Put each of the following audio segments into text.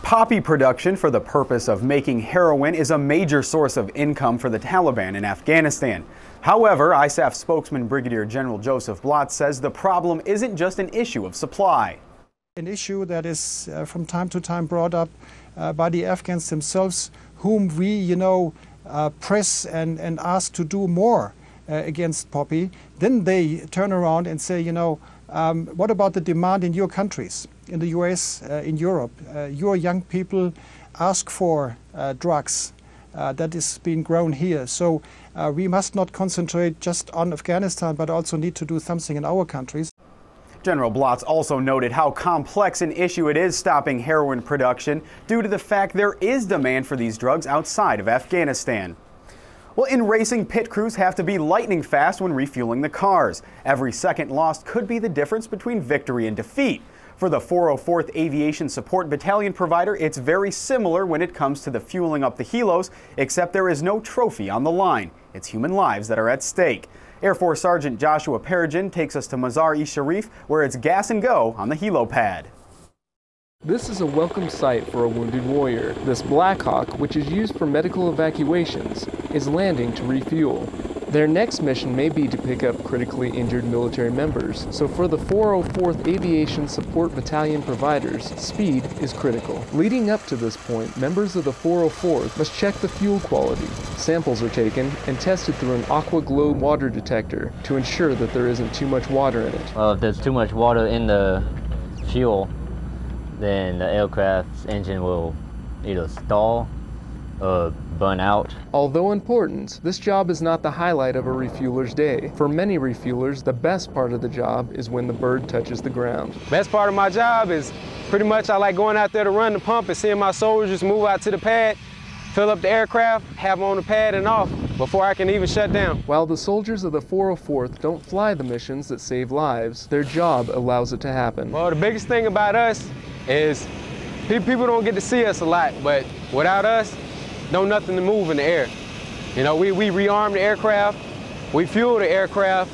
Poppy production for the purpose of making heroin is a major source of income for the Taliban in Afghanistan. However, ISAF spokesman Brigadier General Josef Blotz says the problem isn't just an issue of supply. An issue that is from time to time brought up by the Afghans themselves, whom we, press and ask to do more against poppy. Then they turn around and say, what about the demand in your countries, in the US, in Europe? Your young people ask for drugs that is being grown here. So we must not concentrate just on Afghanistan, but also need to do something in our countries. General Blotz also noted how complex an issue it is stopping heroin production due to the fact there is demand for these drugs outside of Afghanistan. Well, in racing, pit crews have to be lightning fast when refueling the cars. Every second lost could be the difference between victory and defeat. For the 404th Aviation Support Battalion provider, it's very similar when it comes to the fueling up the helos, except there is no trophy on the line. It's human lives that are at stake. Air Force Sergeant Joshua Perigin takes us to Mazar-e-Sharif, where it's gas and go on the helo pad. This is a welcome sight for a wounded warrior. This Black Hawk, which is used for medical evacuations, is landing to refuel. Their next mission may be to pick up critically injured military members, so for the 404th Aviation Support Battalion providers, speed is critical. Leading up to this point, members of the 404th must check the fuel quality. Samples are taken and tested through an aqua glow water detector to ensure that there isn't too much water in it. Well, if there's too much water in the fuel, then the aircraft's engine will either stall or burn out. Although important, this job is not the highlight of a refueler's day. For many refuelers, the best part of the job is when the bird touches the ground. Best part of my job is pretty much I like going out there to run the pump and seeing my soldiers move out to the pad, fill up the aircraft, have them on the pad and off before I can even shut down. While the soldiers of the 404th don't fly the missions that save lives, their job allows it to happen. Well, the biggest thing about us is people don't get to see us a lot, but without us, no nothing to move in the air. We rearm the aircraft, we fuel the aircraft,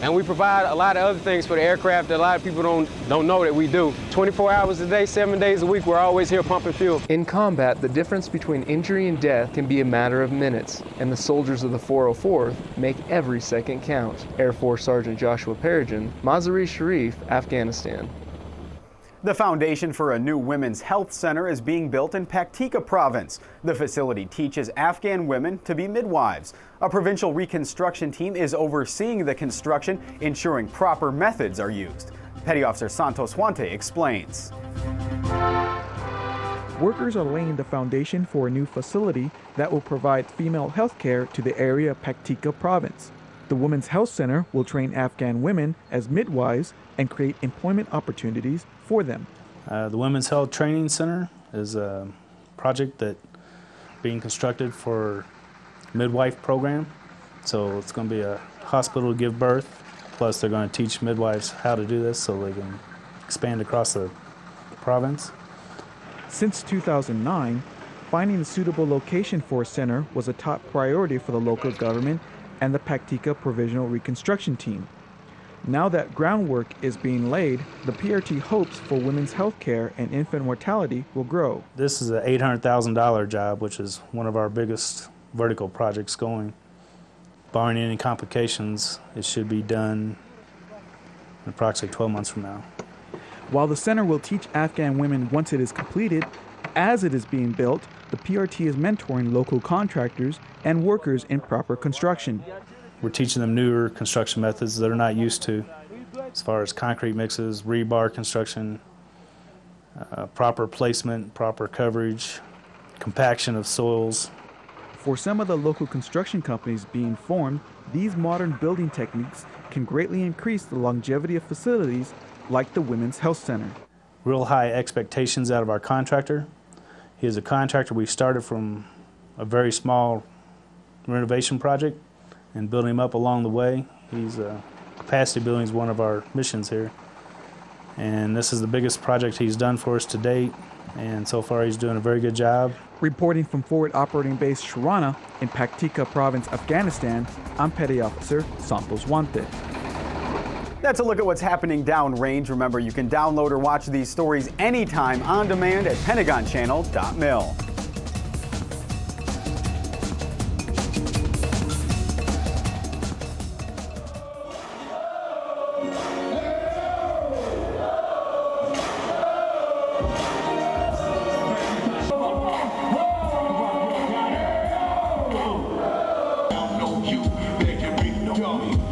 and we provide a lot of other things for the aircraft that a lot of people don't know that we do. 24 hours a day, 7 days a week, we're always here pumping fuel. In combat, the difference between injury and death can be a matter of minutes, and the soldiers of the 404th make every second count. Air Force Sergeant Joshua Perigin, Mazar-e-Sharif, Afghanistan. The foundation for a new women's health center is being built in Paktika province. The facility teaches Afghan women to be midwives. A provincial reconstruction team is overseeing the construction, ensuring proper methods are used. Petty Officer Santos Huante explains. Workers are laying the foundation for a new facility that will provide female health care to the area of Paktika province. The Women's Health Center will train Afghan women as midwives and create employment opportunities for them. The Women's Health Training Center is a project that being constructed for midwife program. So it's going to be a hospital to give birth, plus they're going to teach midwives how to do this so they can expand across the province. Since 2009, finding a suitable location for a center was a top priority for the local government and the Paktika Provisional Reconstruction Team. Now that groundwork is being laid, the PRT hopes for women's health care and infant mortality will grow. This is an $800,000 job, which is one of our biggest vertical projects going. Barring any complications, it should be done in approximately 12 months from now. While the center will teach Afghan women once it is completed, as it is being built, the PRT is mentoring local contractors and workers in proper construction. We're teaching them newer construction methods that they're not used to, as far as concrete mixes, rebar construction, proper placement, proper coverage, compaction of soils. For some of the local construction companies being formed, these modern building techniques can greatly increase the longevity of facilities like the Women's Health Center. Real high expectations out of our contractor. He is a contractor we started from a very small renovation project and building him up along the way. Capacity building is one of our missions here. And this is the biggest project he's done for us to date, and so far he's doing a very good job. Reporting from Forward Operating Base Sharana in Paktika Province, Afghanistan, I'm Petty Officer Santos Huante. That's a look at what's happening downrange. Remember, you can download or watch these stories anytime on demand at pentagonchannel.mil.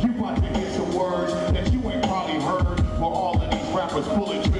You about to hear some words that you ain't probably heard, where all of these rappers bullet